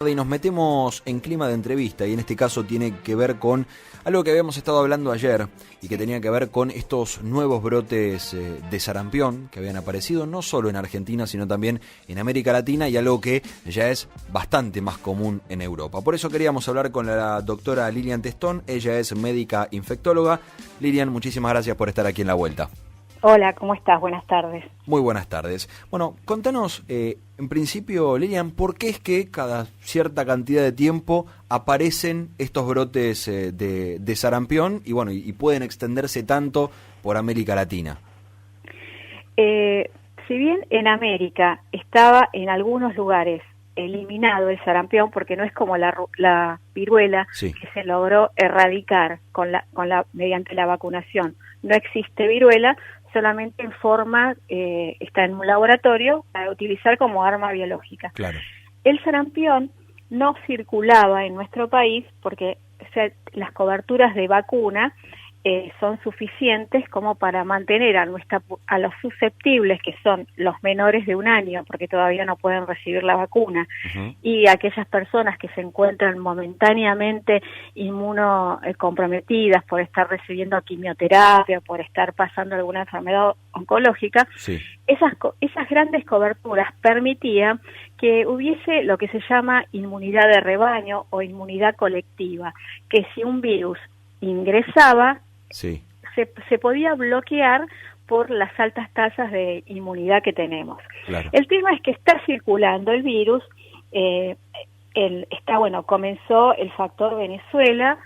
Y nos metemos en clima de entrevista y en este caso tiene que ver con algo que habíamos estado hablando ayer y que tenía que ver con estos nuevos brotes de sarampión que habían aparecido no solo en Argentina sino también en América Latina y algo que ya es bastante más común en Europa. Por eso queríamos hablar con la doctora Lilian Testón, ella es médica infectóloga. Lilian, muchísimas gracias por estar aquí en La Vuelta. Hola, ¿cómo estás? Buenas tardes. Muy buenas tardes. Bueno, contanos, en principio, Lilian, ¿por qué es que cada cierta cantidad de tiempo aparecen estos brotes de sarampión y bueno y pueden extenderse tanto por América Latina? Si bien en América estaba en algunos lugares eliminado el sarampión, porque no es como la viruela, sí, que se logró erradicar mediante la vacunación. No existe viruela, solamente en forma, está en un laboratorio para utilizar como arma biológica. Claro. El sarampión no circulaba en nuestro país porque las coberturas de vacuna son suficientes como para mantener a los susceptibles, que son los menores de 1 año, porque todavía no pueden recibir la vacuna, y aquellas personas que se encuentran momentáneamente inmunocomprometidas por estar recibiendo quimioterapia, por estar pasando alguna enfermedad oncológica. Sí. Esas grandes coberturas permitían que hubiese lo que se llama inmunidad de rebaño o inmunidad colectiva, que si un virus ingresaba, sí, se podía bloquear por las altas tasas de inmunidad que tenemos. Claro. El tema es que está circulando el virus, comenzó el factor Venezuela,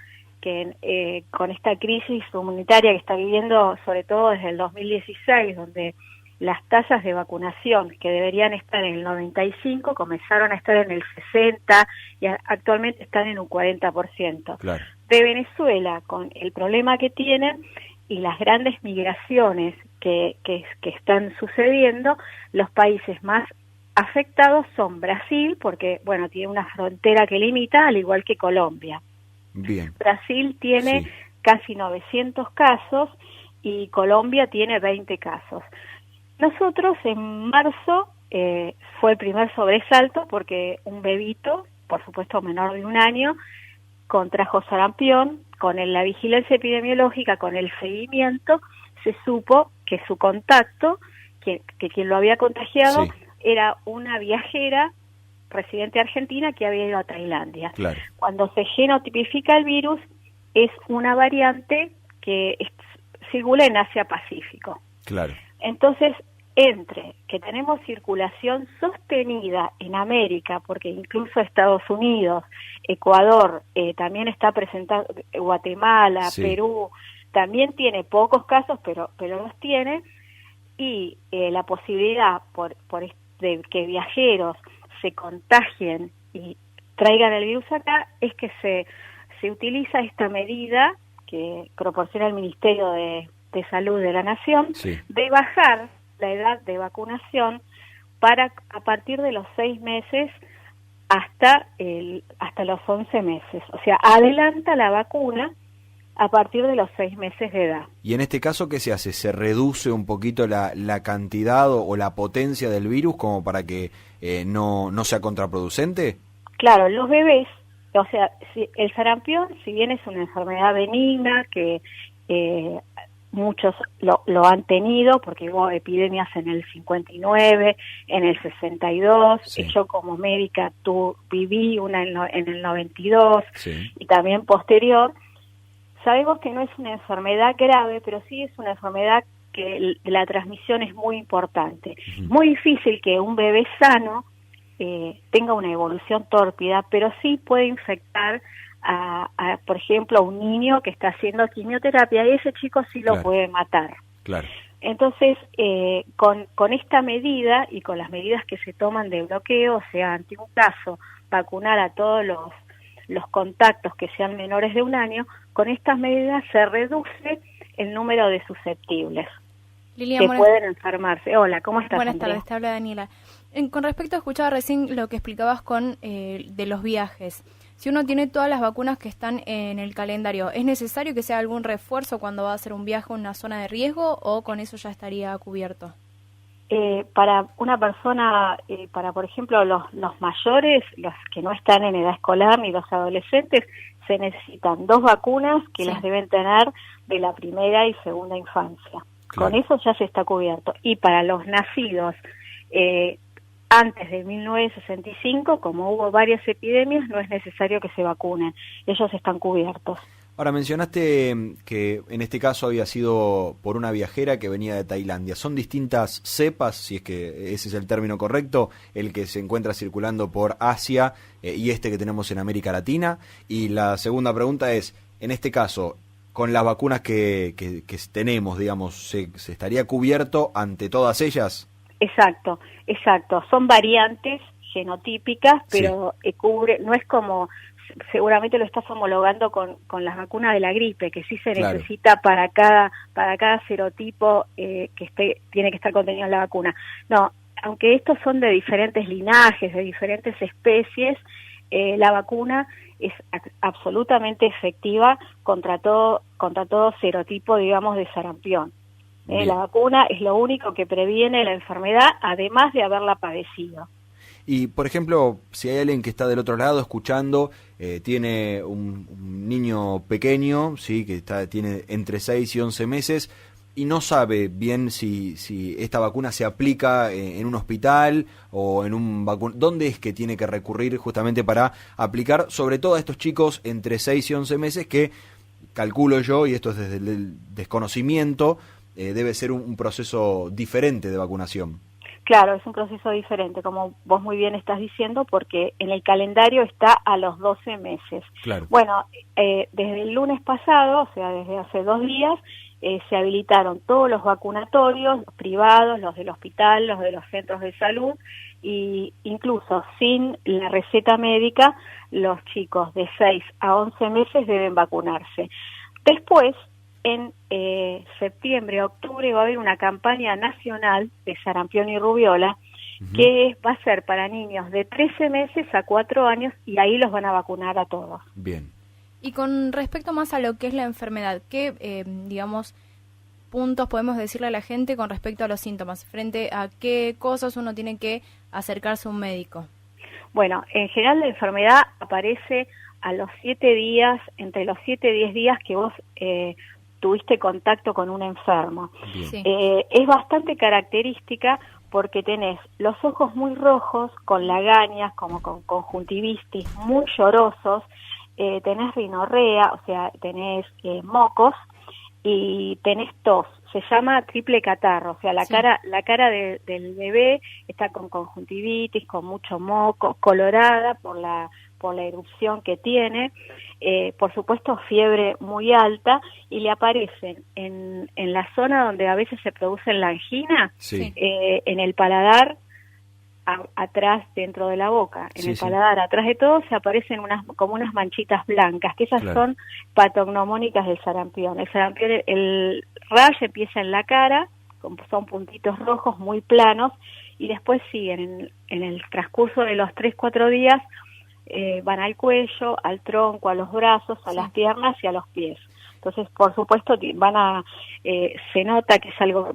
que con esta crisis humanitaria que está viviendo sobre todo desde el 2016, donde las tasas de vacunación que deberían estar en el 95 comenzaron a estar en el 60 y actualmente están en un 40%. Claro. De Venezuela, con el problema que tienen y las grandes migraciones que están sucediendo, los países más afectados son Brasil, porque bueno, tiene una frontera que limita, al igual que Colombia. Bien. Brasil tiene sí, casi 900 casos y Colombia tiene 20 casos. Nosotros en marzo fue el primer sobresalto porque un bebito, por supuesto menor de 1 año, contrajo sarampión. Con la vigilancia epidemiológica, con el seguimiento, se supo que su contacto, que quien lo había contagiado, sí, era una viajera residente argentina que había ido a Tailandia. Claro. Cuando se genotipifica el virus, es una variante que circula en Asia-Pacífico. Claro. Entonces, entre que tenemos circulación sostenida en América, porque incluso Estados Unidos, Ecuador, también está presentando, Guatemala, sí, Perú, también tiene pocos casos, pero los tiene, y la posibilidad de que viajeros se contagien y traigan el virus acá, es que se utiliza esta medida que proporciona el Ministerio de Salud de la Nación, sí, de bajar la edad de vacunación para a partir de los 6 meses hasta los 11 meses. O sea, adelanta la vacuna a partir de los 6 meses de edad. Y en este caso, ¿qué se hace? ¿Se reduce un poquito la cantidad o la potencia del virus como para que no sea contraproducente? Claro, los bebés, o sea, el sarampión, si bien es una enfermedad benigna que muchos lo han tenido, porque hubo epidemias en el 59, en el 62, sí, yo como médica viví una en el 92, sí, y también posterior. Sabemos que no es una enfermedad grave, pero sí es una enfermedad que la transmisión es muy importante. Muy difícil que un bebé sano tenga una evolución tórpida, pero sí puede infectar por ejemplo, a un niño que está haciendo quimioterapia, y ese chico sí lo Claro. puede matar. Claro. Entonces, con esta medida y con las medidas que se toman de bloqueo, o sea, ante un caso, vacunar a todos los contactos que sean menores de 1 año, con estas medidas se reduce el número de susceptibles Lilian, que pueden enfermarse. Hola, ¿cómo estás, Buenas Andrea? tardes, te habla Daniela. Con respecto a escuchar recién lo que explicabas de los viajes, si uno tiene todas las vacunas que están en el calendario, ¿es necesario que sea algún refuerzo cuando va a hacer un viaje a una zona de riesgo o con eso ya estaría cubierto? Para una persona, para por ejemplo los mayores, los que no están en edad escolar ni los adolescentes, se necesitan 2 vacunas que las deben tener de la primera y segunda infancia. Claro. Con eso ya se está cubierto. Y para los nacidos antes de 1965, como hubo varias epidemias, no es necesario que se vacunen. Ellos están cubiertos. Ahora, mencionaste que en este caso había sido por una viajera que venía de Tailandia. ¿Son distintas cepas, si es que ese es el término correcto, el que se encuentra circulando por Asia y este que tenemos en América Latina? Y la segunda pregunta es, en este caso, con las vacunas que tenemos, digamos, ¿se estaría cubierto ante todas ellas? Exacto. Son variantes genotípicas, pero cubre, no es como... Seguramente lo estás homologando con las vacunas de la gripe, que sí se necesita para cada serotipo tiene que estar contenido en la vacuna. No, aunque estos son de diferentes linajes, de diferentes especies, la vacuna es absolutamente efectiva contra todo serotipo, digamos, de sarampión. La vacuna es lo único que previene la enfermedad, además de haberla padecido. Y, por ejemplo, si hay alguien que está del otro lado escuchando, tiene un niño pequeño, sí, que tiene entre 6 y 11 meses, y no sabe bien si esta vacuna se aplica en un hospital o en un ¿dónde es que tiene que recurrir justamente para aplicar, sobre todo a estos chicos entre 6 y 11 meses que, calculo yo, y esto es desde el desconocimiento, debe ser un proceso diferente de vacunación? Claro, es un proceso diferente, como vos muy bien estás diciendo, porque en el calendario está a los 12 meses. Claro. Bueno, desde el lunes pasado, o sea, desde hace 2 días, se habilitaron todos los vacunatorios, los privados, los del hospital, los de los centros de salud, y incluso sin la receta médica, los chicos de 6 a 11 meses deben vacunarse. Después, en septiembre, octubre, va a haber una campaña nacional de sarampión y rubiola que va a ser para niños de 13 meses a 4 años y ahí los van a vacunar a todos. Bien. Y con respecto más a lo que es la enfermedad, ¿qué, digamos, puntos podemos decirle a la gente con respecto a los síntomas? ¿Frente a qué cosas uno tiene que acercarse a un médico? Bueno, en general la enfermedad aparece a los 7 días, entre los 7 y 10 días que vos tuviste contacto con un enfermo. Sí. Es bastante característica porque tenés los ojos muy rojos, con lagañas, como con conjuntivitis, muy llorosos, tenés rinorrea, o sea, tenés mocos y tenés tos. Se llama triple catarro, o sea, la cara del bebé está con conjuntivitis, con mucho moco, colorada por la erupción que tiene, por supuesto fiebre muy alta, y le aparecen en la zona donde a veces se produce la angina, en el paladar, atrás dentro de la boca, en el paladar, atrás de todo se aparecen como unas manchitas blancas, que esas son patognomónicas del sarampión. El sarampión, el rash empieza en la cara, son puntitos rojos muy planos, y después siguen en el transcurso de los 3-4 días, van al cuello, al tronco, a los brazos, a las piernas y a los pies. Entonces, por supuesto, se nota que es algo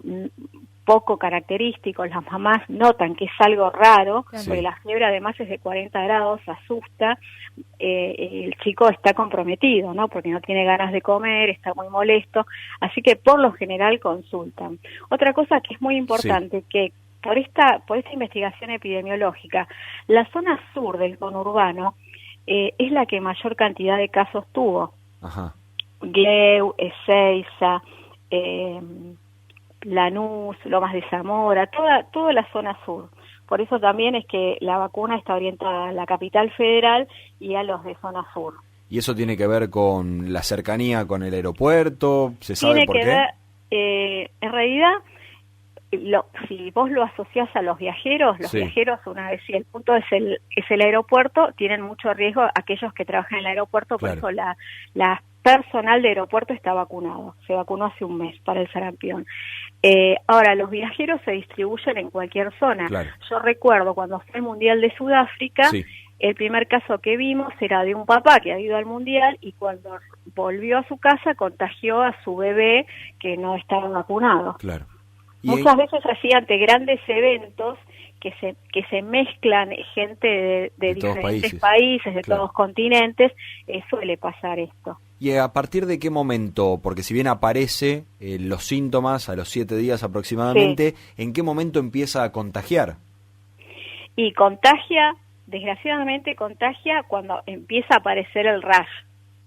poco característico, las mamás notan que es algo raro, porque la fiebre además es de 40 grados, asusta, el chico está comprometido, ¿no? Porque no tiene ganas de comer, está muy molesto, así que por lo general consultan. Otra cosa que es muy importante, que por esta investigación epidemiológica, la zona sur del conurbano es la que mayor cantidad de casos tuvo. Ajá. Gleu, Ezeiza, Lanús, Lomas de Zamora, toda la zona sur. Por eso también es que la vacuna está orientada a la capital federal y a los de zona sur. ¿Y eso tiene que ver con la cercanía con el aeropuerto? ¿Se sabe por qué? En realidad, si vos lo asociás a los viajeros, una vez si el punto es el aeropuerto, tienen mucho riesgo aquellos que trabajan en el aeropuerto, por eso la personal de aeropuerto está vacunado, se vacunó hace un mes para el sarampión. Ahora, los viajeros se distribuyen en cualquier zona. Yo recuerdo cuando fue el Mundial de Sudáfrica, el primer caso que vimos era de un papá que había ido al Mundial y cuando volvió a su casa contagió a su bebé que no estaba vacunado. Muchas veces así ante grandes eventos que se mezclan gente de diferentes países, de todos continentes, suele pasar esto. ¿Y a partir de qué momento, porque si bien aparece los síntomas a los 7 días aproximadamente, ¿en qué momento empieza a contagiar? Y contagia, desgraciadamente contagia cuando empieza a aparecer el rash.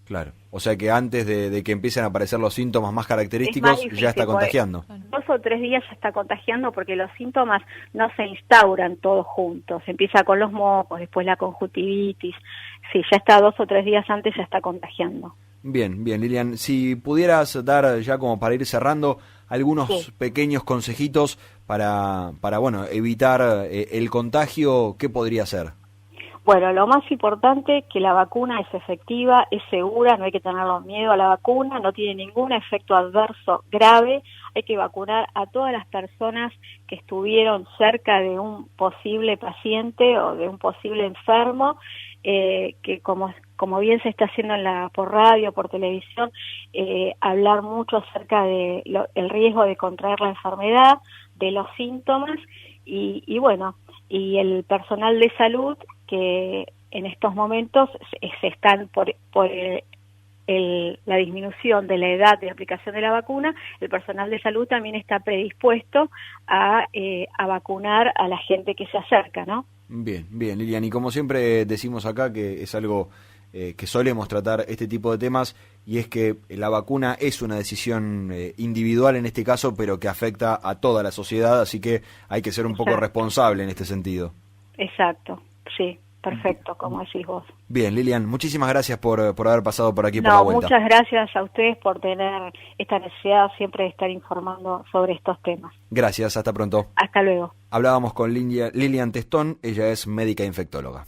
Claro, o sea que antes de que empiecen a aparecer los síntomas más característicos, ya está contagiando. 2 o 3 días ya está contagiando porque los síntomas no se instauran todos juntos. Empieza con los mocos, después la conjuntivitis. Sí, ya está 2 o 3 días antes, ya está contagiando. Bien, bien, Lilian. Si pudieras dar ya como para ir cerrando algunos pequeños consejitos para bueno, evitar el contagio, ¿qué podría ser? Bueno, lo más importante que la vacuna es efectiva, es segura, no hay que tenerle miedo a la vacuna, no tiene ningún efecto adverso grave. Hay que vacunar a todas las personas que estuvieron cerca de un posible paciente o de un posible enfermo, que como bien se está haciendo por radio, por televisión, hablar mucho acerca de el riesgo de contraer la enfermedad, de los síntomas y bueno, y el personal de salud que en estos momentos se están por la disminución de la edad de aplicación de la vacuna, el personal de salud también está predispuesto a vacunar a la gente que se acerca, ¿no? Bien, bien, Lilian, y como siempre decimos acá que es algo que solemos tratar este tipo de temas, y es que la vacuna es una decisión individual en este caso, pero que afecta a toda la sociedad, así que hay que ser un poco responsable en este sentido. Exacto, sí, perfecto, como decís vos. Bien, Lilian, muchísimas gracias por haber pasado por aquí por la vuelta. Muchas gracias a ustedes por tener esta necesidad siempre de estar informando sobre estos temas. Gracias, hasta pronto. Hasta luego. Hablábamos con Lilian Testón, ella es médica infectóloga.